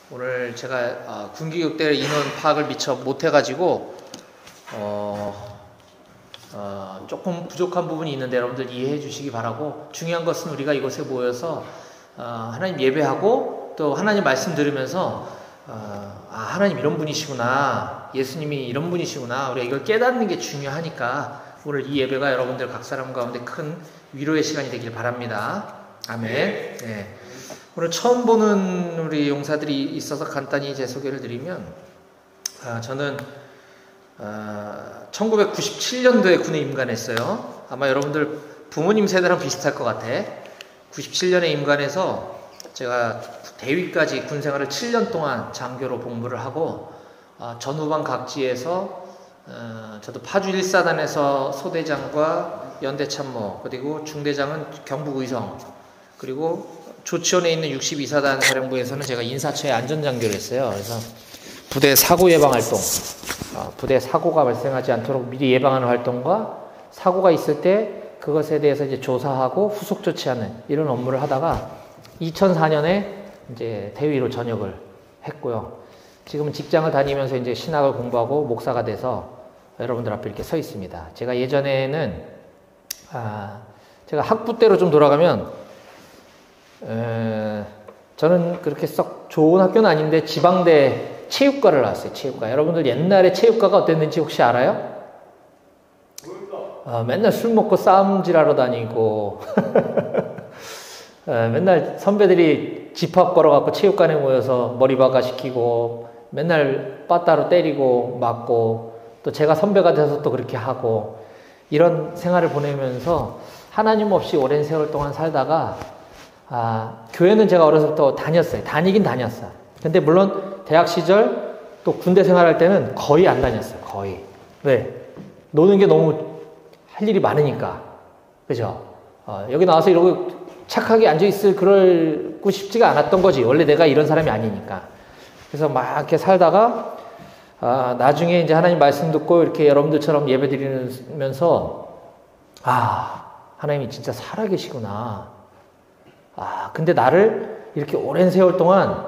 오늘 제가 군기육대 인원 파악을 미처 못해가지고 조금 부족한 부분이 있는데 여러분들 이해해 주시기 바라고, 중요한 것은 우리가 이곳에 모여서 하나님 예배하고 또 하나님 말씀 들으면서 하나님 이런 분이시구나, 예수님이 이런 분이시구나, 우리가 이걸 깨닫는 게 중요하니까 오늘 이 예배가 여러분들 각 사람 가운데 큰 위로의 시간이 되길 바랍니다. 아멘. 네. 오늘 처음 보는 우리 용사들이 있어서 간단히 제 소개를 드리면, 저는 1997년도에 군에 임관했어요. 아마 여러분들 부모님 세대랑 비슷할 것 같아. 97년에 임관해서 제가 대위까지 군 생활을 7년 동안 장교로 복무를 하고, 전후방 각지에서 저도 파주 1사단에서 소대장과 연대참모, 그리고 중대장은 경북의성, 그리고 조치원에 있는 62사단 사령부에서는 제가 인사처의 안전장교를 했어요. 그래서 부대 사고 예방 활동, 부대 사고가 발생하지 않도록 미리 예방하는 활동과 사고가 있을 때 그것에 대해서 이제 조사하고 후속 조치하는 이런 업무를 하다가 2004년에 이제 대위로 전역을 했고요. 지금은 직장을 다니면서 이제 신학을 공부하고 목사가 돼서 여러분들 앞에 이렇게 서 있습니다. 제가 예전에는 제가 학부 때로 좀 돌아가면 저는 그렇게 썩 좋은 학교는 아닌데 지방대 체육과를 나왔어요. 체육과. 여러분들 옛날에 체육과가 어땠는지 혹시 알아요? 맨날 술 먹고 싸움질하러 다니고 맨날 선배들이 집합 걸어갖고 체육관에 모여서 머리박아 시키고 맨날 빠따로 때리고 맞고, 또 제가 선배가 돼서 또 그렇게 하고, 이런 생활을 보내면서 하나님 없이 오랜 세월 동안 살다가 교회는 제가 어렸을 때부터 다녔어요. 다니긴 다녔어요. 근데 물론 대학 시절 또 군대 생활할 때는 거의 안 다녔어요. 거의. 왜? 노는 게 너무 할 일이 많으니까. 그죠? 여기 나와서 이러고 착하게 앉아있을 그러고 싶지가 않았던 거지. 원래 내가 이런 사람이 아니니까. 그래서 막 이렇게 살다가 나중에 이제 하나님 말씀 듣고 이렇게 여러분들처럼 예배 드리면서 하나님이 진짜 살아계시구나. 근데 나를 이렇게 오랜 세월 동안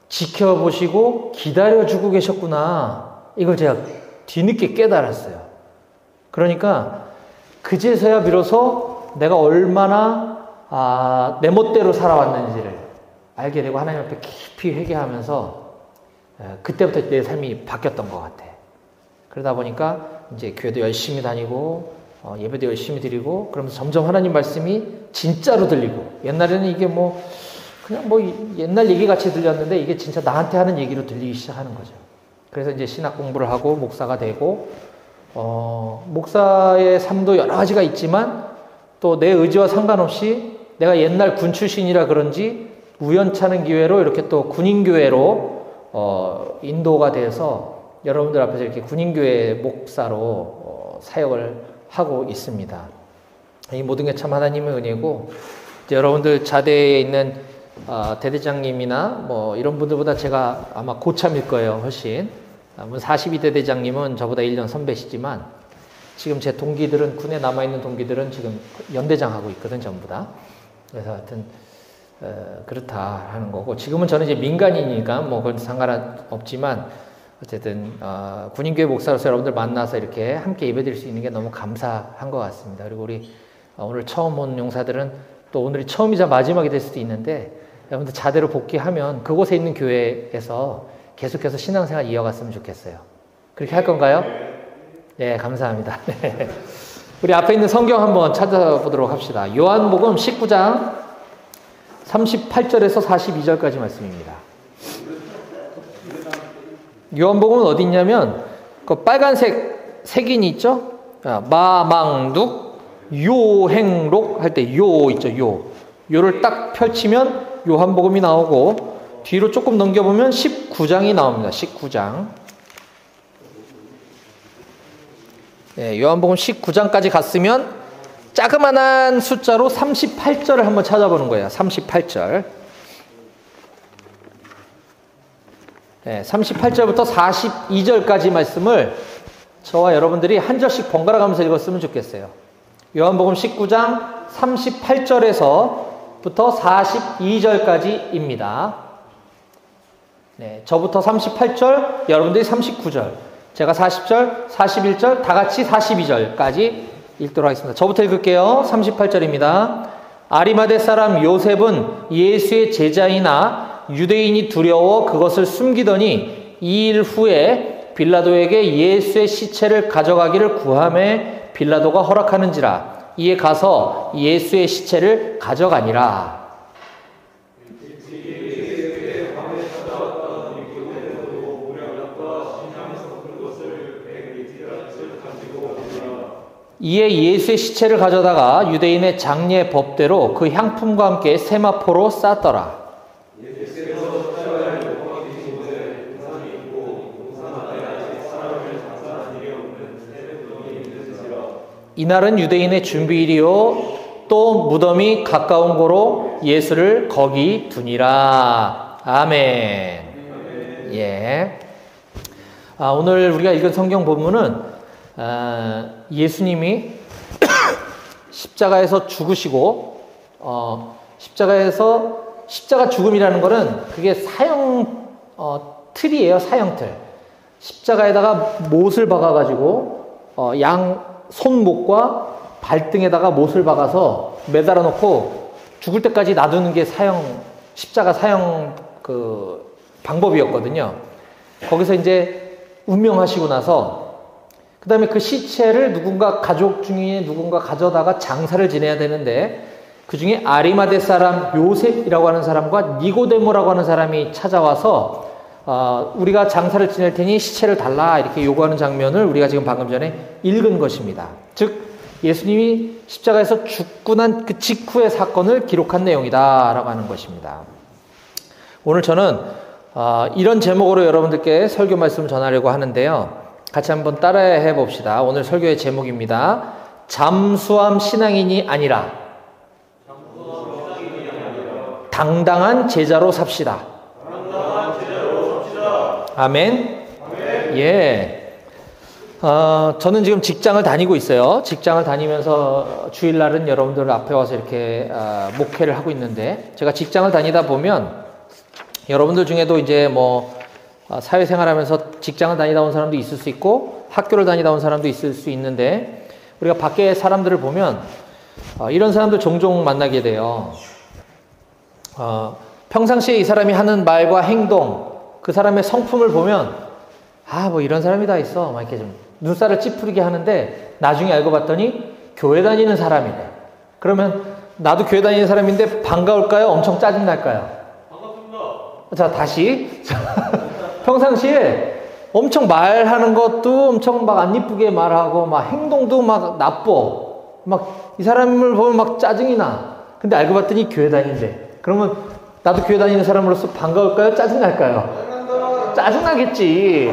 지켜보시고 기다려주고 계셨구나. 이걸 제가 뒤늦게 깨달았어요. 그러니까 그제서야 비로소 내가 얼마나 내 멋대로 살아왔는지를 알게 되고 하나님 앞에 깊이 회개하면서 그때부터 내 삶이 바뀌었던 것 같아. 그러다 보니까 이제 교회도 열심히 다니고 예배도 열심히 드리고, 그러면서 점점 하나님 말씀이 진짜로 들리고, 옛날에는 이게 그냥 옛날 얘기 같이 들렸는데 이게 진짜 나한테 하는 얘기로 들리기 시작하는 거죠. 그래서 이제 신학 공부를 하고 목사가 되고, 목사의 삶도 여러 가지가 있지만 또 내 의지와 상관없이 내가 옛날 군 출신이라 그런지 우연찮은 기회로 이렇게 또 군인교회로 인도가 돼서 여러분들 앞에서 이렇게 군인교회 목사로 사역을 하고 있습니다. 이 모든 게 참 하나님의 은혜고, 이제 여러분들 자대에 있는 대대장님이나 이런 분들보다 제가 아마 고참일 거예요. 훨씬. 42대 대장님은 저보다 1년 선배시지만 지금 제 동기들은, 군에 남아있는 동기들은 지금 연대장 하고 있거든, 전부 다. 그래서 하여튼 그렇다 하는 거고, 지금은 저는 이제 민간인이니까 그건 상관없지만 어쨌든 군인교회 목사로서 여러분들 만나서 이렇게 함께 예배드릴 수 있는 게 너무 감사한 것 같습니다. 그리고 우리 오늘 처음 온 용사들은 또 오늘이 처음이자 마지막이 될 수도 있는데, 여러분들 자대로 복귀하면 그곳에 있는 교회에서 계속해서 신앙생활 이어갔으면 좋겠어요. 그렇게 할 건가요? 네, 감사합니다. 우리 앞에 있는 성경 한번 찾아보도록 합시다. 요한복음 19장 38절에서 42절까지 말씀입니다. 요한복음은 어디 있냐면 그 빨간색 색인이 있죠? 마망둑 요행록 할 때 요 있죠? 요를 딱 펼치면 요한복음이 나오고, 뒤로 조금 넘겨보면 19장이 나옵니다. 19장. 네, 요한복음 19장까지 갔으면 자그만한 숫자로 38절을 한번 찾아보는 거예요. 38절. 네, 38절부터 42절까지 말씀을 저와 여러분들이 한 절씩 번갈아 가면서 읽었으면 좋겠어요. 요한복음 19장 38절에서부터 42절까지입니다. 네, 저부터 38절, 여러분들이 39절, 제가 40절, 41절, 다 같이 42절까지 읽도록 하겠습니다. 저부터 읽을게요. 38절입니다. 아리마대 사람 요셉은 예수의 제자이나 유대인이 두려워 그것을 숨기더니 2일 후에 빌라도에게 예수의 시체를 가져가기를 구하매 빌라도가 허락하는지라. 이에 가서 예수의 시체를 가져가니라. 이에 예수의 시체를 가져다가 유대인의 장례 법대로 그 향품과 함께 세마포로 쌌더라. 이날은 유대인의 준비일이요 또 무덤이 가까운 고로 예수를 거기 두니라. 아멘. 예. 오늘 우리가 읽은 성경 본문은 예수님이 십자가에서 죽으시고 십자가 죽음이라는 거는 그게 사형 틀이에요. 사형틀. 십자가에다가 못을 박아가지고 양 손목과 발등에다가 못을 박아서 매달아 놓고 죽을 때까지 놔두는 게 십자가 사형 그 방법이었거든요. 거기서 이제 운명하시고 나서 그 다음에 그 시체를 누군가 가족 중에 누군가 가져다가 장사를 지내야 되는데 그 중에 아리마대 사람 요셉이라고 하는 사람과 니고데모라고 하는 사람이 찾아와서 우리가 장사를 지낼 테니 시체를 달라 이렇게 요구하는 장면을 우리가 지금 방금 전에 읽은 것입니다. 즉 예수님이 십자가에서 죽고 난 그 직후의 사건을 기록한 내용이다 라고 하는 것입니다. 오늘 저는 이런 제목으로 여러분들께 설교 말씀을 전하려고 하는데요. 같이 한번 따라해 봅시다. 오늘 설교의 제목입니다. 잠수함 신앙인이 아니라 당당한 제자로 삽시다. 아멘. 예. 저는 지금 직장을 다니고 있어요. 직장을 다니면서 주일날은 여러분들 앞에 와서 이렇게 목회를 하고 있는데, 제가 직장을 다니다 보면 여러분들 중에도 이제 뭐 사회생활하면서 직장을 다니다 온 사람도 있을 수 있고 학교를 다니다 온 사람도 있을 수 있는데, 우리가 밖에 사람들을 보면 이런 사람들 종종 만나게 돼요. 평상시에 이 사람이 하는 말과 행동, 그 사람의 성품을 보면 뭐 이런 사람이 다 있어 막 이렇게 좀 눈살을 찌푸리게 하는데, 나중에 알고 봤더니 교회 다니는 사람이래. 그러면 나도 교회 다니는 사람인데 반가울까요? 엄청 짜증날까요? 반갑습니다. 자, 다시 평상시에 엄청 말하는 것도 엄청 막 안 이쁘게 말하고 막 행동도 막 나빠, 막 이 사람을 보면 막 짜증이 나. 근데 알고 봤더니 교회 다니는데, 그러면 나도 교회 다니는 사람으로서 반가울까요? 짜증날까요? 짜증나겠지.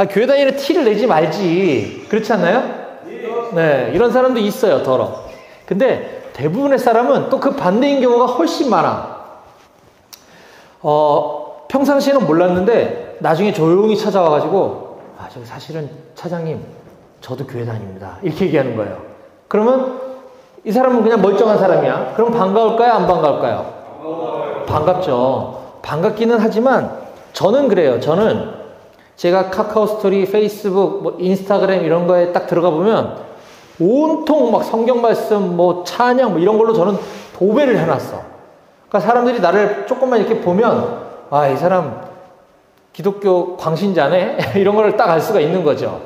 교회 다니는 티를 내지 말지. 그렇지 않나요? 네, 이런 사람도 있어요, 더러. 근데 대부분의 사람은 또 그 반대인 경우가 훨씬 많아. 평상시에는 몰랐는데 나중에 조용히 찾아와가지고 저기 사실은 차장님 저도 교회 다닙니다 이렇게 얘기하는 거예요. 그러면 이 사람은 그냥 멀쩡한 사람이야. 그럼 반가울까요? 안 반가울까요? 반갑죠. 반갑기는 하지만 저는 그래요. 저는 제가 카카오 스토리, 페이스북, 뭐 인스타그램 이런 거에 딱 들어가 보면 온통 막 성경 말씀, 뭐 찬양 뭐 이런 걸로 저는 도배를 해놨어. 그러니까 사람들이 나를 조금만 이렇게 보면 이 사람 기독교 광신자네? 이런 걸 딱 알 수가 있는 거죠.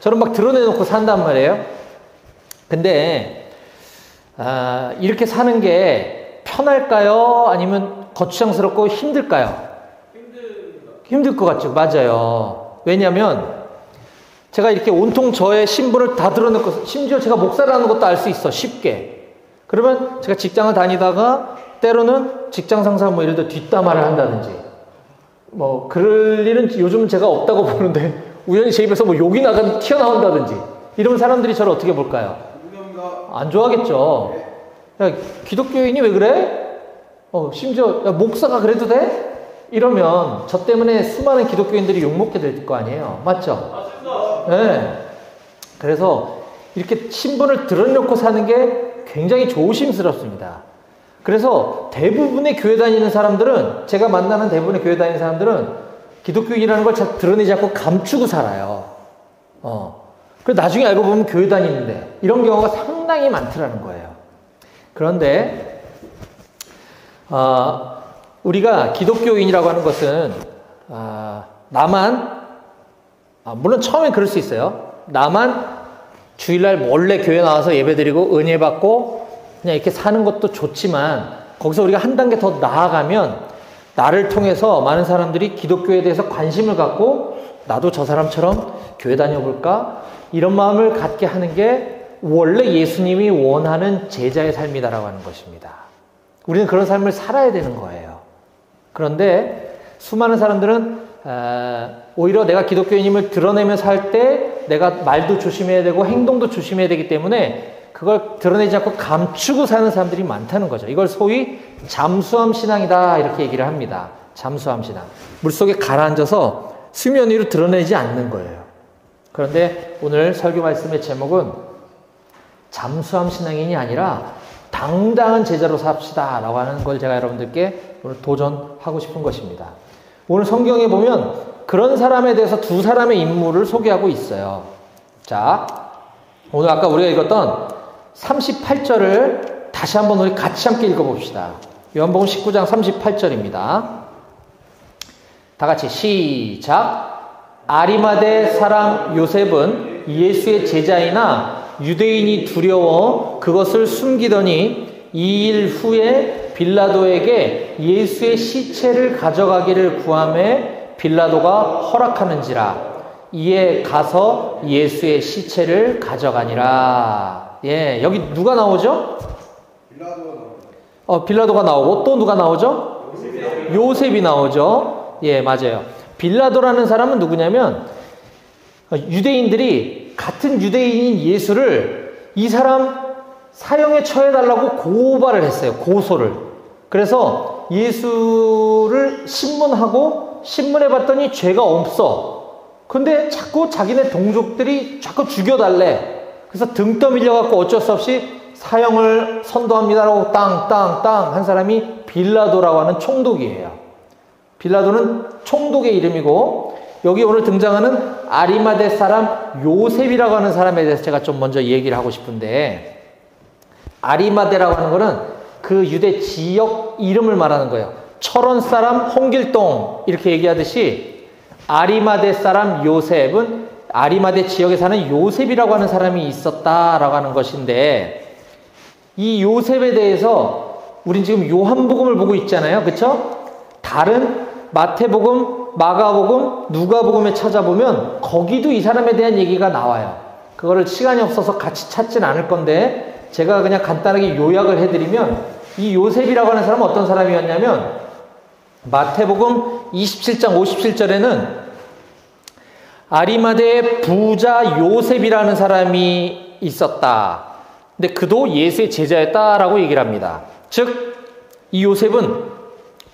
저는 막 드러내놓고 산단 말이에요. 근데 이렇게 사는 게 편할까요? 아니면 거추장스럽고 힘들까요? 힘들 것 같죠. 맞아요. 왜냐하면 제가 이렇게 온통 저의 신분을 다 드러내고, 심지어 제가 목사라는 것도 알 수 있어, 쉽게. 그러면 제가 직장을 다니다가 때로는 직장 상사 뭐 예를 들어 뒷담화를 한다든지 뭐 그럴 일은 요즘은 제가 없다고 보는데, 우연히 제 입에서 뭐 욕이 튀어나온다든지 이러면 사람들이 저를 어떻게 볼까요? 안 좋아하겠죠. 야, 기독교인이 왜 그래? 심지어 야, 목사가 그래도 돼? 이러면 저 때문에 수많은 기독교인들이 욕먹게 될 거 아니에요. 맞죠? 맞습니다. 네. 그래서 이렇게 신분을 드러내놓고 사는 게 굉장히 조심스럽습니다. 그래서 대부분의 교회 다니는 사람들은, 제가 만나는 대부분의 교회 다니는 사람들은 기독교인이라는 걸 잘 드러내지 않고 감추고 살아요. 그래서 나중에 알고 보면 교회 다니는데 이런 경우가 상당히 많더라는 거예요. 그런데 우리가 기독교인이라고 하는 것은 나만 물론 처음엔 그럴 수 있어요. 나만 주일날 몰래 교회 나와서 예배드리고 은혜 받고 그냥 이렇게 사는 것도 좋지만, 거기서 우리가 한 단계 더 나아가면 나를 통해서 많은 사람들이 기독교에 대해서 관심을 갖고 나도 저 사람처럼 교회 다녀볼까? 이런 마음을 갖게 하는 게 원래 예수님이 원하는 제자의 삶이다라고 하는 것입니다. 우리는 그런 삶을 살아야 되는 거예요. 그런데 수많은 사람들은 오히려 내가 기독교인임을 드러내며 살 때 내가 말도 조심해야 되고 행동도 조심해야 되기 때문에 그걸 드러내지 않고 감추고 사는 사람들이 많다는 거죠. 이걸 소위 잠수함 신앙이다 이렇게 얘기를 합니다. 잠수함 신앙. 물속에 가라앉아서 수면 위로 드러내지 않는 거예요. 그런데 오늘 설교 말씀의 제목은 잠수함 신앙인이 아니라 당당한 제자로 삽시다 라고 하는 걸 제가 여러분들께 오늘 도전하고 싶은 것입니다. 오늘 성경에 보면 그런 사람에 대해서 두 사람의 인물을 소개하고 있어요. 자, 오늘 아까 우리가 읽었던 38절을 다시 한번 우리 같이 함께 읽어봅시다. 요한복음 19장 38절입니다. 다 같이 시작. 아리마대 사람 요셉은 예수의 제자이나 유대인이 두려워 그것을 숨기더니 2일 후에 빌라도에게 예수의 시체를 가져가기를 구하매 빌라도가 허락하는지라. 이에 가서 예수의 시체를 가져가니라. 예, 여기 누가 나오죠? 빌라도가 나오고 또 누가 나오죠? 요셉이 나오죠. 예, 맞아요. 빌라도라는 사람은 누구냐면 유대인들이 같은 유대인인 예수를 이 사람 사형에 처해달라고 고발을 했어요. 고소를. 그래서 예수를 신문하고 신문해 봤더니 죄가 없어. 근데 자꾸 자기네 동족들이 자꾸 죽여달래. 그래서 등 떠밀려갖고 어쩔 수 없이 사형을 선도합니다라고 땅땅땅 한 사람이 빌라도라고 하는 총독이에요. 빌라도는 총독의 이름이고, 여기 오늘 등장하는 아리마대 사람 요셉이라고 하는 사람에 대해서 제가 좀 먼저 얘기를 하고 싶은데, 아리마대라고 하는 거는 그 유대 지역 이름을 말하는 거예요. 철원 사람 홍길동 이렇게 얘기하듯이 아리마대 사람 요셉은 아리마대 지역에 사는 요셉이라고 하는 사람이 있었다라고 하는 것인데, 이 요셉에 대해서 우린 지금 요한복음을 보고 있잖아요. 그렇죠? 다른 마태복음, 마가복음, 누가복음에 찾아보면 거기도 이 사람에 대한 얘기가 나와요. 그거를 시간이 없어서 같이 찾진 않을 건데 제가 그냥 간단하게 요약을 해드리면, 이 요셉이라고 하는 사람은 어떤 사람이었냐면 마태복음 27장 57절에는 아리마대의 부자 요셉이라는 사람이 있었다. 근데 그도 예수의 제자였다라고 얘기를 합니다. 즉, 이 요셉은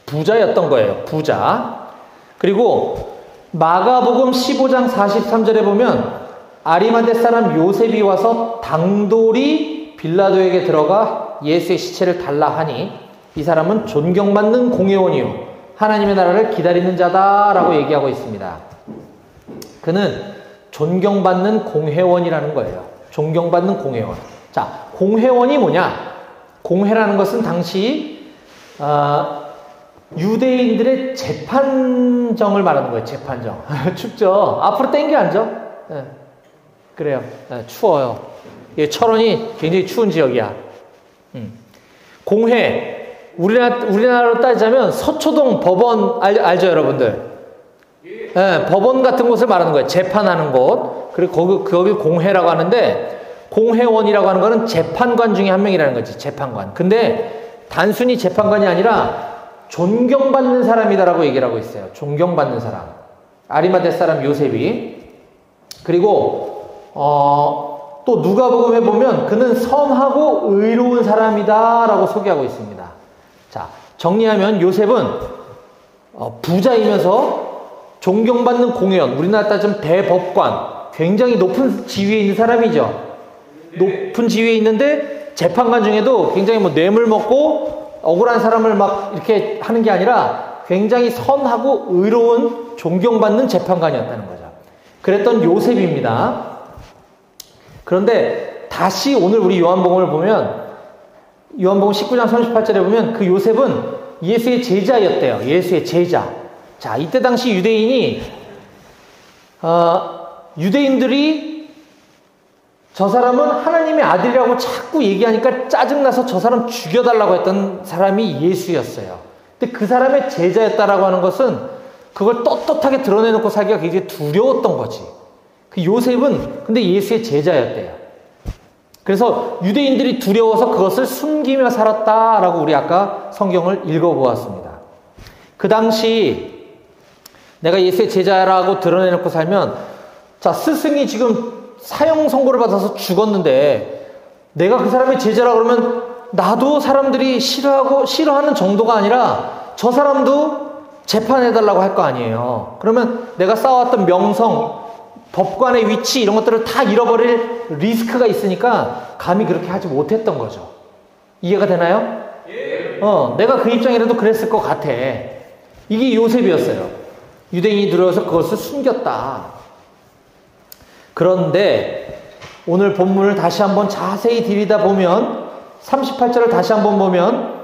부자였던 거예요. 부자. 그리고 마가복음 15장 43절에 보면 아리마대 사람 요셉이 와서 당돌이 빌라도에게 들어가 예수의 시체를 달라 하니 이 사람은 존경받는 공회원이요 하나님의 나라를 기다리는 자다라고 얘기하고 있습니다. 그는 존경받는 공회원이라는 거예요. 존경받는 공회원. 자, 공회원이 뭐냐? 공회라는 것은 당시 유대인들의 재판정을 말하는 거예요. 재판정. 춥죠? 앞으로 땡겨 앉아. 네. 그래요. 네, 추워요. 철원이 굉장히 추운 지역이야. 공회. 우리나라로 따지자면 서초동 법원 알죠, 여러분들? 네, 법원 같은 곳을 말하는 거예요. 재판하는 곳. 그리고 거기 공회라고 하는데, 공회원이라고 하는 거는 재판관 중에 한 명이라는 거지. 재판관. 근데 단순히 재판관이 아니라 존경받는 사람이다라고 얘기를 하고 있어요. 존경받는 사람. 아리마대 사람 요셉이. 그리고 또 누가복음에 보면 그는 선하고 의로운 사람이다라고 소개하고 있습니다. 자, 정리하면 요셉은 부자이면서 존경받는 공회원, 우리나라 따지면 대법관, 굉장히 높은 지위에 있는 사람이죠. 높은 지위에 있는데 재판관 중에도 굉장히 뇌물 먹고 억울한 사람을 막 이렇게 하는 게 아니라 굉장히 선하고 의로운 존경받는 재판관이었다는 거죠. 그랬던 요셉입니다. 그런데 다시 오늘 우리 요한복음을 보면 요한복음 19장 38절에 보면 그 요셉은 예수의 제자였대요. 예수의 제자. 자, 이때 당시 유대인들이 저 사람은 하나님의 아들이라고 자꾸 얘기하니까 짜증나서 저 사람 죽여달라고 했던 사람이 예수였어요. 근데 그 사람의 제자였다라고 하는 것은 그걸 떳떳하게 드러내놓고 살기가 굉장히 두려웠던 거지. 그 요셉은 근데 예수의 제자였대요. 그래서 유대인들이 두려워서 그것을 숨기며 살았다라고 우리 아까 성경을 읽어보았습니다. 그 당시 내가 예수의 제자라고 드러내놓고 살면 자, 스승이 지금 사형 선고를 받아서 죽었는데 내가 그 사람의 제자라고 그러면 나도 사람들이 싫어하는 정도가 아니라 저 사람도 재판해달라고 할 거 아니에요. 그러면 내가 쌓아왔던 명성, 법관의 위치 이런 것들을 다 잃어버릴 리스크가 있으니까 감히 그렇게 하지 못했던 거죠. 이해가 되나요? 예. 내가 그 입장이라도 그랬을 것 같아. 이게 요셉이었어요. 유대인이 들어와서 그것을 숨겼다. 그런데 오늘 본문을 다시 한번 자세히 들여다보면 38절을 다시 한번 보면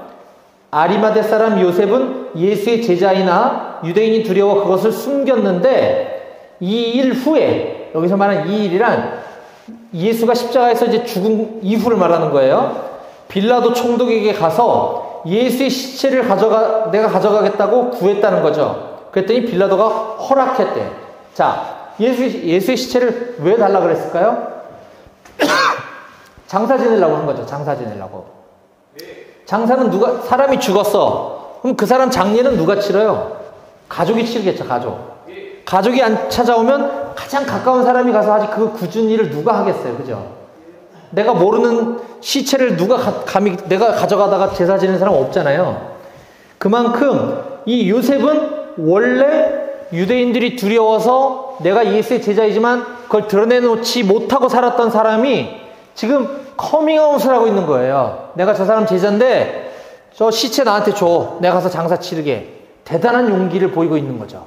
아리마대 사람 요셉은 예수의 제자이나 유대인이 두려워 그것을 숨겼는데 이 일 후에, 여기서 말하는 이 일이란 예수가 십자가에서 이제 죽은 이후를 말하는 거예요. 빌라도 총독에게 가서 예수의 시체를 내가 가져가겠다고 구했다는 거죠. 그랬더니 빌라도가 허락했대. 자, 예수의 시체를 왜 달라 그랬을까요? 장사 지내려고 한 거죠. 장사 지내려고. 장사는 사람이 죽었어. 그럼 그 사람 장례는 누가 치러요? 가족이 치르겠죠, 가족. 가족이 안 찾아오면 가장 가까운 사람이 가서 하지 그 굳은 일을 누가 하겠어요, 그죠? 내가 모르는 시체를 감히 내가 가져가다가 제사 지내는 사람 없잖아요. 그만큼 이 요셉은 원래 유대인들이 두려워서 내가 예수의 제자이지만 그걸 드러내놓지 못하고 살았던 사람이 지금 커밍아웃을 하고 있는 거예요. 내가 저 사람 제자인데 저 시체 나한테 줘. 내가 가서 장사 치르게. 대단한 용기를 보이고 있는 거죠.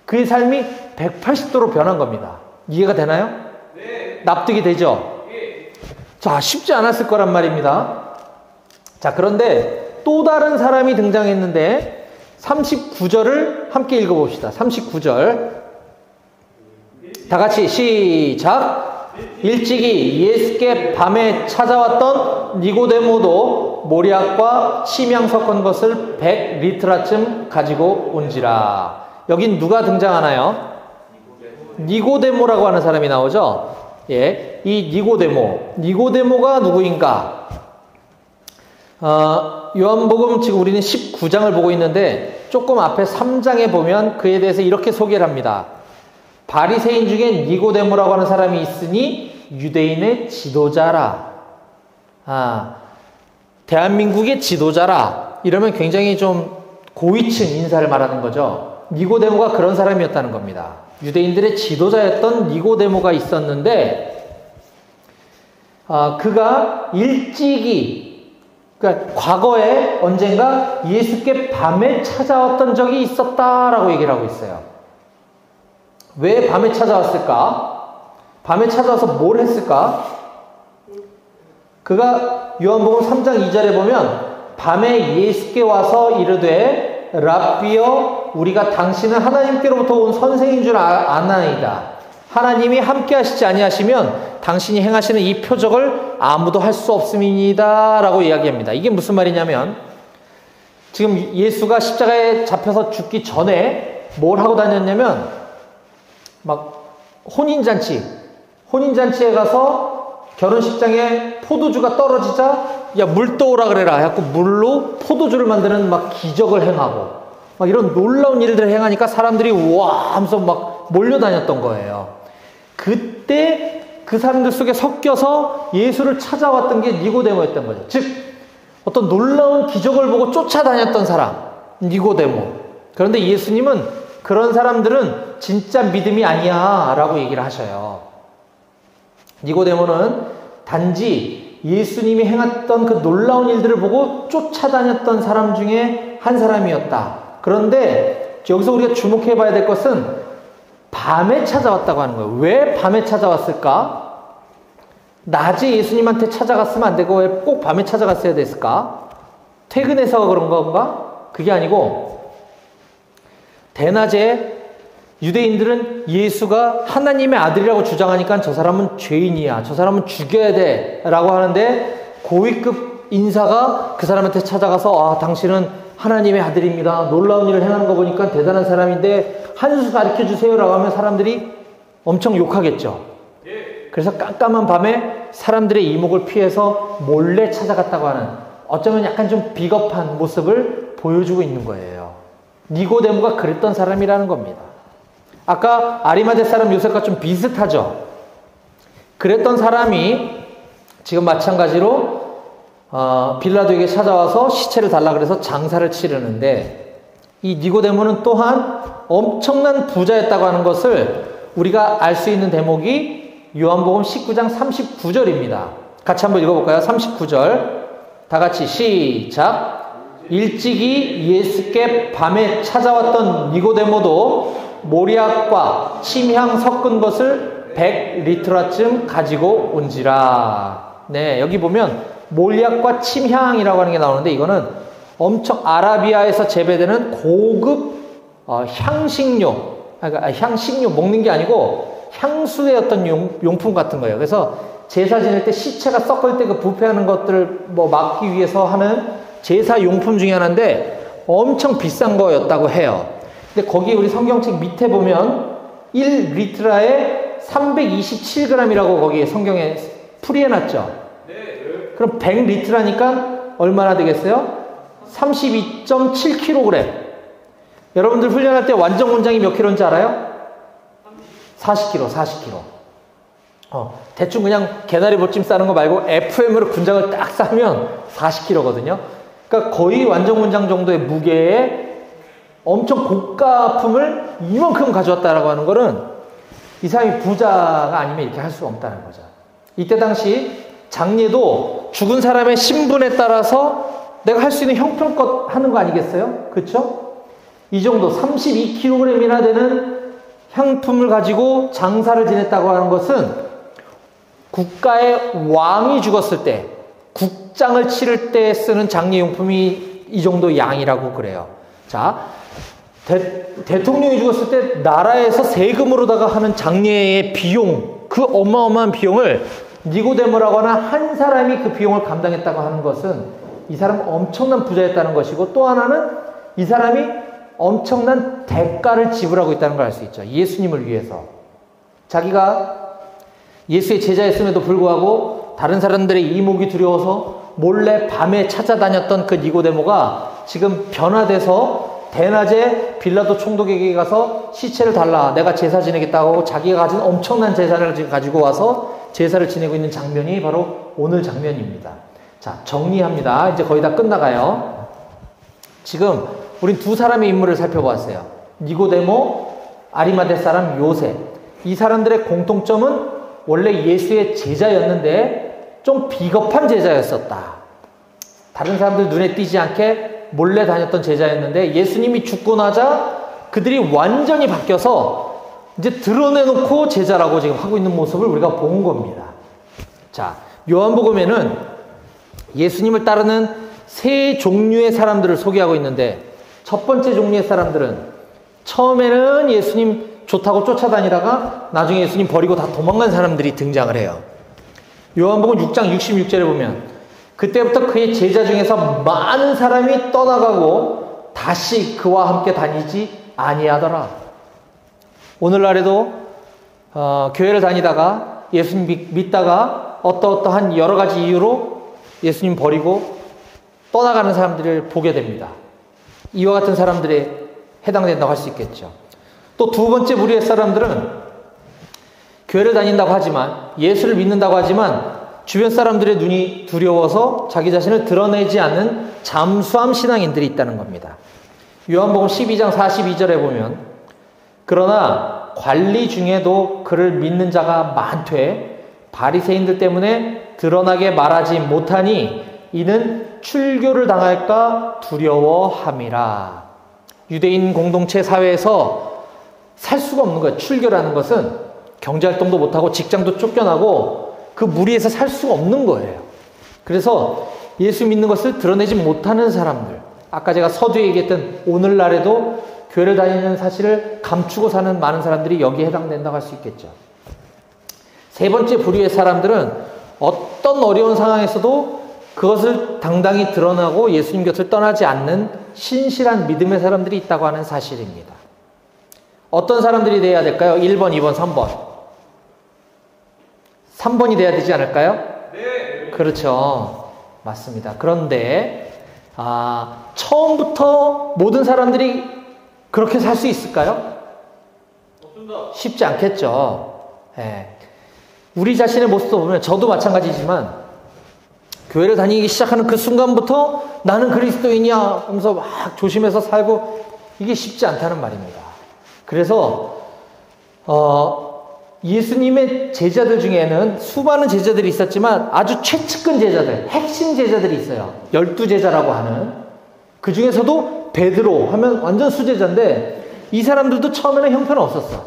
그의 삶이 180도로 변한 겁니다. 이해가 되나요? 네. 납득이 되죠? 네. 자, 쉽지 않았을 거란 말입니다. 자, 그런데 또 다른 사람이 등장했는데 39절을 함께 읽어봅시다. 39절. 다 같이 시작. 일찍이 예수께 밤에 찾아왔던 니고데모도 모략과 침향 섞은 것을 100리트라쯤 가지고 온지라. 여긴 누가 등장하나요? 니고데모라고 하는 사람이 나오죠? 예, 이 니고데모가 누구인가? 요한복음 지금 우리는 19장을 보고 있는데 조금 앞에 3장에 보면 그에 대해서 이렇게 소개를 합니다. 바리새인 중에 니고데모라고 하는 사람이 있으니 유대인의 지도자라. 대한민국의 지도자라. 이러면 굉장히 좀 고위층 인사를 말하는 거죠. 니고데모가 그런 사람이었다는 겁니다. 유대인들의 지도자였던 니고데모가 있었는데 그가 일찍이 그러니까 과거에 언젠가 예수께 밤에 찾아왔던 적이 있었다라고 얘기를 하고 있어요. 왜 밤에 찾아왔을까? 밤에 찾아와서 뭘 했을까? 그가 요한복음 3장 2절에 보면 밤에 예수께 와서 이르되 랍비여 우리가 당신은 하나님께로부터 온 선생인 줄 아나이다. 하나님이 함께 하시지 아니하시면 당신이 행하시는 이 표적을 아무도 할 수 없음이니이다 라고 이야기합니다. 이게 무슨 말이냐면 지금 예수가 십자가에 잡혀서 죽기 전에 뭘 하고 다녔냐면 막 혼인잔치에 가서 결혼식장에 포도주가 떨어지자 야, 물 떠오라 그래라 해갖고 물로 포도주를 만드는 막 기적을 행하고 막 이런 놀라운 일들을 행하니까 사람들이 와 하면서 막 몰려다녔던 거예요. 그때 그 사람들 속에 섞여서 예수를 찾아왔던 게 니고데모였던 거죠. 즉 어떤 놀라운 기적을 보고 쫓아다녔던 사람 니고데모. 그런데 예수님은 그런 사람들은 진짜 믿음이 아니야 라고 얘기를 하셔요. 니고데모는 단지 예수님이 행했던 그 놀라운 일들을 보고 쫓아다녔던 사람 중에 한 사람이었다. 그런데 여기서 우리가 주목해 봐야 될 것은 밤에 찾아왔다고 하는 거예요. 왜 밤에 찾아왔을까? 낮에 예수님한테 찾아갔으면 안 되고 왜 꼭 밤에 찾아갔어야 됐을까? 퇴근해서 그런 건가? 그게 아니고 대낮에 유대인들은 예수가 하나님의 아들이라고 주장하니까 저 사람은 죄인이야, 저 사람은 죽여야 돼 라고 하는데 고위급 인사가 그 사람한테 찾아가서 당신은 하나님의 아들입니다, 놀라운 일을 행하는 거 보니까 대단한 사람인데 한 수 가르쳐 주세요 라고 하면 사람들이 엄청 욕하겠죠. 그래서 깜깜한 밤에 사람들의 이목을 피해서 몰래 찾아갔다고 하는, 어쩌면 약간 좀 비겁한 모습을 보여주고 있는 거예요. 니고데모가 그랬던 사람이라는 겁니다. 아까 아리마대 사람 요셉과 좀 비슷하죠. 그랬던 사람이 지금 마찬가지로 빌라도에게 찾아와서 시체를 달라 그래서 장사를 치르는데, 이 니고데모는 또한 엄청난 부자였다고 하는 것을 우리가 알 수 있는 대목이 요한복음 19장 39절입니다. 같이 한번 읽어볼까요? 39절 다 같이 시작. 일찍이 예수께 밤에 찾아왔던 니고데모도 모리약과 침향 섞은 것을 100리트라쯤 가지고 온지라. 네, 여기 보면 모리약과 침향이라고 하는 게 나오는데, 이거는 엄청 아라비아에서 재배되는 고급 향식료, 그러니까 향식료 먹는 게 아니고 향수의 어떤 용품 같은 거예요. 그래서 제사 지낼 때 시체가 썩을 때 그 부패하는 것들을 막기 위해서 하는 제사 용품 중에 하나인데 엄청 비싼 거였다고 해요. 근데 거기 우리 성경책 밑에 보면 1리트라에 327g이라고 거기 성경에 풀이해놨죠. 그럼 100리트라니까 얼마나 되겠어요? 32.7kg. 여러분들 훈련할 때 완전 권장이 몇 킬로인지 알아요? 40kg. 대충 그냥 개나리 보찜 싸는 거 말고 FM으로 군장을 딱 싸면 40kg거든요. 그러니까 거의 완전 권장 정도의 무게에 엄청 고가품을 이만큼 가져왔다라고 하는 거는 이 사람이 부자가 아니면 이렇게 할 수 없다는 거죠. 이때 당시 장례도 죽은 사람의 신분에 따라서 내가 할 수 있는 형편껏 하는 거 아니겠어요? 그렇죠? 이 정도 32kg이나 되는 향품을 가지고 장사를 지냈다고 하는 것은 국가의 왕이 죽었을 때, 국장을 치를 때 쓰는 장례용품이 이 정도 양이라고 그래요. 자, 대통령이 죽었을 때 나라에서 세금으로다가 하는 장례의 비용, 그 어마어마한 비용을 니고데모라고 하는 한 사람이 그 비용을 감당했다고 하는 것은 이 사람은 엄청난 부자였다는 것이고, 또 하나는 이 사람이 엄청난 대가를 지불하고 있다는 걸 알 수 있죠. 예수님을 위해서. 자기가 예수의 제자였음에도 불구하고 다른 사람들의 이목이 두려워서 몰래 밤에 찾아다녔던 그 니고데모가 지금 변화돼서 대낮에 빌라도 총독에게 가서 시체를 달라, 내가 제사 지내겠다고 하고 자기가 가진 엄청난 제사를 가지고 와서 제사를 지내고 있는 장면이 바로 오늘 장면입니다. 자, 정리합니다. 이제 거의 다 끝나가요. 지금 우린 두 사람의 인물을 살펴보았어요. 니고데모, 아리마대 사람 요셉. 이 사람들의 공통점은 원래 예수의 제자였는데 좀 비겁한 제자였었다. 다른 사람들 눈에 띄지 않게 몰래 다녔던 제자였는데 예수님이 죽고 나자 그들이 완전히 바뀌어서 이제 드러내놓고 제자라고 지금 하고 있는 모습을 우리가 본 겁니다. 자, 요한복음에는 예수님을 따르는 세 종류의 사람들을 소개하고 있는데, 첫 번째 종류의 사람들은 처음에는 예수님 좋다고 쫓아다니다가 나중에 예수님 버리고 다 도망간 사람들이 등장을 해요. 요한복음 6장 66절에 보면 그때부터 그의 제자 중에서 많은 사람이 떠나가고 다시 그와 함께 다니지 아니하더라. 오늘날에도 교회를 다니다가 예수님 믿다가 어떠한 여러 가지 이유로 예수님 버리고 떠나가는 사람들을 보게 됩니다. 이와 같은 사람들에 해당된다고 할 수 있겠죠. 또 두 번째 무리의 사람들은 교회를 다닌다고 하지만, 예수를 믿는다고 하지만 주변 사람들의 눈이 두려워서 자기 자신을 드러내지 않는 잠수함 신앙인들이 있다는 겁니다. 요한복음 12장 42절에 보면 그러나 관리 중에도 그를 믿는 자가 많되 바리새인들 때문에 드러나게 말하지 못하니 이는 출교를 당할까 두려워함이라. 유대인 공동체 사회에서 살 수가 없는 거예요. 출교라는 것은 경제활동도 못하고 직장도 쫓겨나고 그 무리에서 살 수가 없는 거예요. 그래서 예수 믿는 것을 드러내지 못하는 사람들, 아까 제가 서두에 얘기했던 오늘날에도 교회를 다니는 사실을 감추고 사는 많은 사람들이 여기에 해당된다고 할 수 있겠죠. 세 번째 부류의 사람들은 어떤 어려운 상황에서도 그것을 당당히 드러나고 예수님 곁을 떠나지 않는 신실한 믿음의 사람들이 있다고 하는 사실입니다. 어떤 사람들이 돼야 될까요? 1번, 2번, 3번. 3번이 돼야 되지 않을까요? 네. 그렇죠. 맞습니다. 그런데 처음부터 모든 사람들이 그렇게 살 수 있을까요? 없습니다. 쉽지 않겠죠. 네. 우리 자신의 모습도 보면 저도 마찬가지지만 교회를 다니기 시작하는 그 순간부터 나는 그리스도인이야 하면서 막 조심해서 살고 이게 쉽지 않다는 말입니다. 그래서 예수님의 제자들 중에는 수많은 제자들이 있었지만 아주 최측근 제자들, 핵심 제자들이 있어요. 12제자라고 하는. 그 중에서도 베드로 하면 완전 수제자인데 이 사람들도 처음에는 형편은 없었어.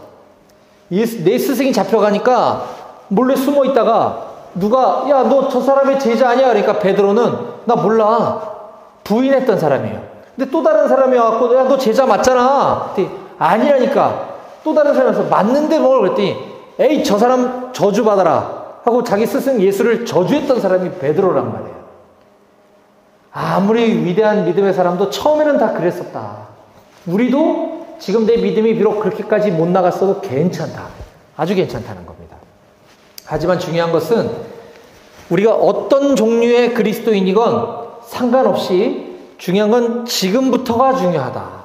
내 스승이 잡혀가니까 몰래 숨어 있다가 누가 야, 너 저 사람의 제자 아니야? 그러니까 베드로는 나 몰라. 부인했던 사람이에요. 근데 또 다른 사람이 와갖고 야, 너 제자 맞잖아. 아니라니까. 또 다른 사람이 와서 맞는데 뭘 그랬더니 에이, 저 사람 저주받아라 하고 자기 스승 예수를 저주했던 사람이 베드로란 말이에요. 아무리 위대한 믿음의 사람도 처음에는 다 그랬었다. 우리도 지금 내 믿음이 비록 그렇게까지 못 나갔어도 괜찮다. 아주 괜찮다는 겁니다. 하지만 중요한 것은 우리가 어떤 종류의 그리스도인이건 상관없이 중요한 건 지금부터가 중요하다.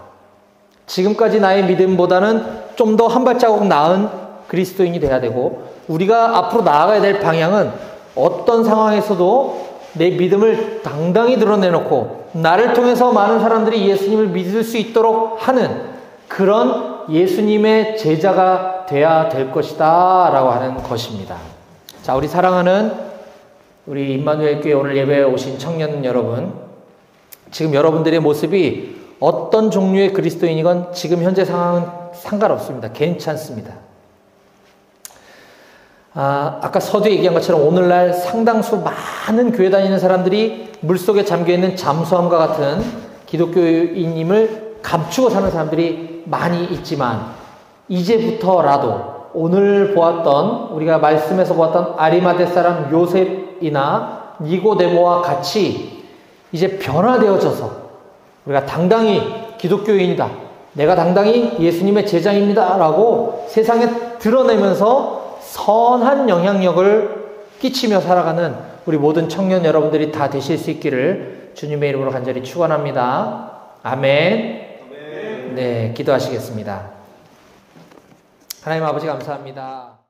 지금까지 나의 믿음보다는 좀 더 한 발자국 나은 그리스도인이 돼야 되고 우리가 앞으로 나아가야 될 방향은 어떤 상황에서도 내 믿음을 당당히 드러내놓고 나를 통해서 많은 사람들이 예수님을 믿을 수 있도록 하는 그런 예수님의 제자가 돼야 될 것이다 라고 하는 것입니다. 자, 우리 사랑하는 우리 임마누엘 교회 오늘 예배에 오신 청년 여러분, 지금 여러분들의 모습이 어떤 종류의 그리스도인이건 지금 현재 상황은 상관없습니다. 괜찮습니다. 아까 서두에 얘기한 것처럼 오늘날 상당수 많은 교회 다니는 사람들이 물속에 잠겨있는 잠수함과 같은 기독교인임을 감추고 사는 사람들이 많이 있지만 이제부터라도 오늘 보았던 우리가 말씀에서 보았던 아리마대 사람 요셉이나 니고데모와 같이 이제 변화되어져서 우리가 당당히 기독교인이다. 내가 당당히 예수님의 제자입니다. 라고 세상에 드러내면서 선한 영향력을 끼치며 살아가는 우리 모든 청년 여러분들이 다 되실 수 있기를 주님의 이름으로 간절히 축원합니다. 아멘. 네, 기도하시겠습니다. 하나님 아버지 감사합니다.